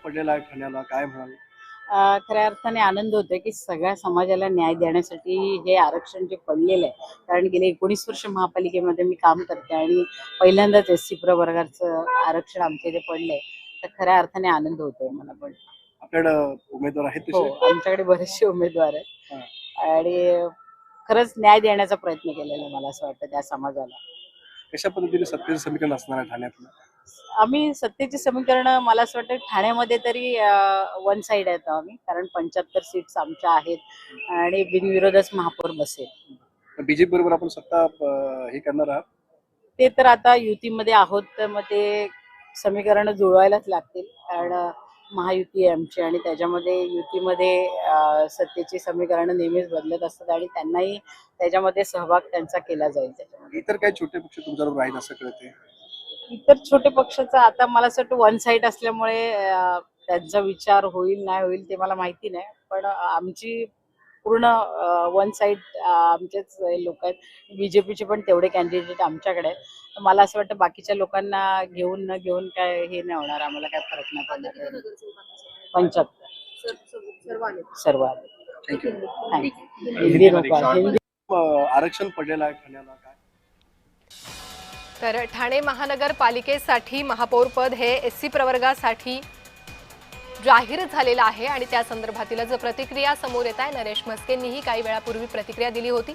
पडलेला आहे ठाण्याला, काय म्हणाल? खऱ्या अर्थाने आनंद होतोय की सगळ्या समाजाला न्याय देण्यासाठी हे आरक्षण जे पडलेलं आहे. कारण गेले 19 वर्ष महापालिकेमध्ये मी काम करते आणि पहिल्यांदाच SC प्रवर्गाचं आरक्षण आमच्या इथे पडलंय. तर खऱ्या अर्थाने आनंद होतोय मला पण. आपल्याकडं उमेदवार आहेत हो, तसे? आमच्याकडे बरेचसे उमेदवार आहेत हां. आणि खरंच न्याय देण्याचा प्रयत्न केलेला आहे मला असं वाटतं त्या समाजाला. कशा पद्धतीने सत्तेचं समीकरण असणार आहे ठाण्यातलं? आम्ही सत्तेची समीकरण मला असं वाटतं ठाण्यामध्ये तरी वन साइड आहेत आम्ही, कारण 75 सीट्स आमच्या आहेत आणि बिनविरोधच महापौर बसेल. बीजेपी बरोबर आपण सत्ता हे करणार आहात? ते तर आता युतीमध्ये आहोत तर मग ते समीकरण जुळवायलाच लागतील, कारण महायुती आहे आमची आणि त्याच्यामध्ये युतीमध्ये सत्तेची समीकरण नेहमीच बदलत असतात आणि त्यांनाही त्याच्यामध्ये सहभाग त्यांचा केला जाईल त्याच्यामध्ये. इतर काही छोटे पक्ष तुमच्याबरोबर आहेत असं कळते? इतर छोटे पक्षाचं आता मला असं वाटतं वन साईड असल्यामुळे त्यांचा विचार होईल नाही होईल ते मला माहिती नाही, पण आमची पूर्ण वन साईड आमचेच लोक आहेत. बीजेपीचे पण तेवढे कॅन्डिडेट आमच्याकडे आहेत. तर मला असं वाटतं बाकीच्या लोकांना घेऊन न घेऊन काय हे नाही होणार, आम्हाला काय फरक नाही पडणार. 75 सर्व आले. थँक्यू. हिंदी नको, हिंदी. आरक्षण पडलेलं आहे ठाण्याला, काय? तर ठाणे महानगरपालिकेसाठी महापौरपद हे SC प्रवर्गासाठी जाहीर झालेलं आहे आणि त्या संदर्भातील जो प्रतिक्रिया समोर येत आहे, नरेश म्हस्केंनीही काही वेळापूर्वी प्रतिक्रिया दिली होती.